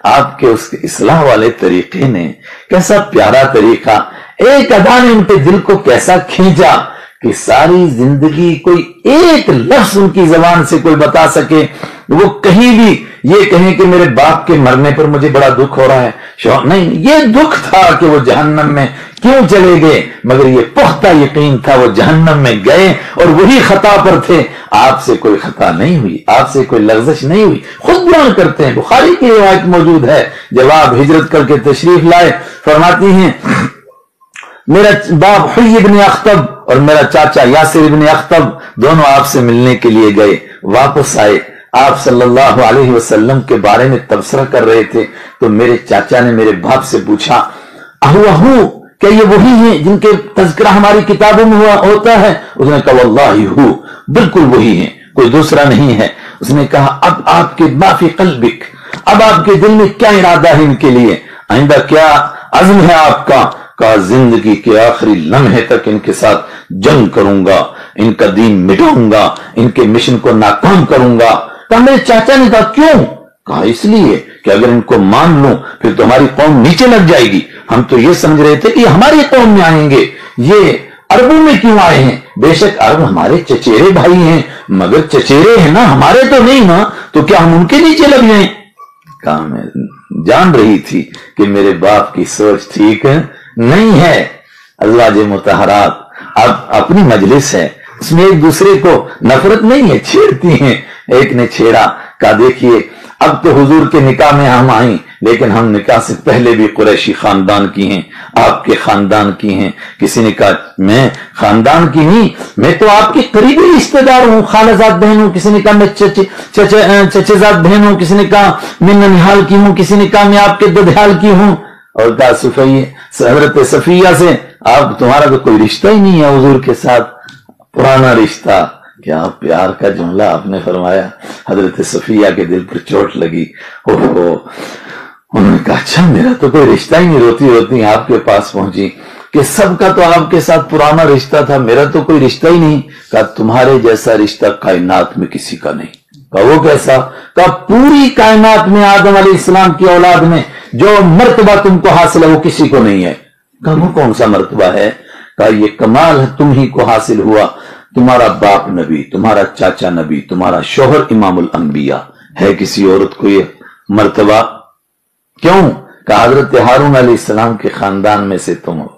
آپ کے اس اصلاح والے طریقے نے کیسا پیارا طریقہ، ایک ادا نے ان کے دل کو کیسا کھینچا کہ ساری زندگی کوئی ایک لفظ ان کی زبان سے کوئی بتا سکے، وہ کہیں بھی یہ کہیں کہ میرے باپ کے مرنے پر مجھے بڑا دکھ ہو رہا ہے، نہیں، یہ دکھ تھا کہ وہ جہنم میں کیوں چلے گئے، مگر یہ پختہ یقین تھا وہ جہنم میں گئے اور وہی خطا پر تھے، آپ سے کوئی خطا نہیں ہوئی، آپ سے کوئی لغزش نہیں ہوئی۔ خود بیان کرتے ہیں، بخاری کی روایت موجود ہے، جب آپ ہجرت کر کے تشریف لائے، فرماتی ہیں میرا باپ حی ابن اخطب اور میرا چاچا یاسر ابن اخطب دونوں آپ سے ملنے کے لیے گئے، واپس آئے، آپ صلی اللہ علیہ وسلم کے بارے میں تبصرہ کر رہے تھے، تو میرے چاچا نے میرے باپ سے پوچھا اہو کیا یہ وہی ہیں جن کے تذکرہ ہماری کتابوں میں ہوتا ہے؟ اس نے کہا واللہ ہو، بالکل وہی ہیں، کوئی دوسرا نہیں ہے۔ اس نے کہا اب آپ کے ما فی قلبک، اب آپ کے دل میں کیا ارادہ ہے ان کے لیے، آئندہ کیا عزم ہے آپ کا؟ کہا زندگی کے آخری لمحے تک ان کے ساتھ جنگ کروں گا، ان کا دین مٹاؤں گا، ان کے مشن کو ناکام کروں گا۔ کہا میرے چاچا نے کہا کیوں؟ کہا اس لیے کہ اگر ان کو مان لوں پھر تو ہماری قوم نیچے لگ جائے گی، ہم تو یہ سمجھ رہے تھے کہ یہ ہماری قوم میں آئیں گے، یہ عربوں میں کیوں آئے ہیں؟ بے شک عرب ہمارے چچیرے بھائی ہیں، مگر چچیرے ہیں نا، ہمارے تو نہیں نا، تو کیا ہم ان کے نیچے لگ جائیں؟ کہا میں جان رہی تھی کہ میرے باپ کی سوچ ٹھیک نہیں ہے۔ ازواج مطہرات اب اپنی مجلس ہے، اس میں ایک دوسرے کو نفرت نہیں ہے، چھیڑتی ہیں۔ ایک نے چھیڑا، کہا دیکھیے اب تو حضور کے نکاح میں ہم آئیں، لیکن ہم نکاح سے پہلے بھی قریشی خاندان کی ہیں، آپ کے خاندان کی ہیں۔ کسی نے کہا میں خاندان کی نہیں، میں تو آپ کے قریبی رشتہ دار ہوں، خالہ زاد بہن ہوں، کسی نے کہا میں چچے زاد بہن ہوں، کسی نے کہا میں ننہال کی ہوں، کسی نے کہا میں آپ کے ددھیال کی ہوں۔ اور کہا حضرت صفیہ سے آپ تمہارا تو کوئی رشتہ ہی نہیں ہے حضور کے ساتھ، پرانا رشتہ۔ کیا پیار کا جملہ آپ نے فرمایا، حضرت صفیہ کے دل پر چوٹ لگی۔ انہوں نے کہا اچھا میرا تو کوئی رشتہ ہی نہیں، روتی روتی آپ کے پاس پہنچی کہ سب کا تو آپ کے ساتھ پرانا رشتہ تھا، میرا تو کوئی رشتہ ہی نہیں۔ کہا تمہارے جیسا رشتہ کائنات میں کسی کا نہیں۔ کہا وہ کیسا؟ کہا پوری کائنات میں آدم علیہ السلام کی اولاد میں جو مرتبہ تم کو حاصل ہے وہ کسی کو نہیں ہے۔ کہا وہ کون سا مرتبہ ہے؟ کہا یہ کمال ہے تم ہی کو حاصل ہوا، تمہارا باپ نبی، تمہارا چاچا نبی، تمہارا شوہر امام الانبیاء، ہے کسی عورت کو یہ مرتبہ؟ کیوں؟ کہا حضرت ہارون علیہ السلام کے خاندان میں سے تم ہو،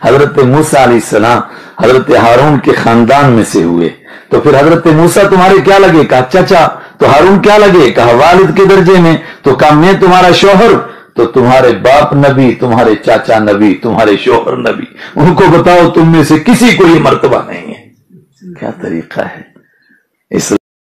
حضرت موسیٰ علیہ السلام حضرت ہارون کے خاندان میں سے ہوئے، تو پھر حضرت موسیٰ تمہارے کیا لگے؟ کہا چچا۔ تو ہارون کیا لگے؟ کہا والد کے درجے میں۔ تو کہا میں تمہارا شوہر، تو تمہارے باپ نبی، تمہارے چاچا نبی، تمہارے شوہر نبی، ان کو بتاؤ تم میں سے کسی کو یہ مرتبہ نہیں ہے۔ کیا طریقہ ہے اس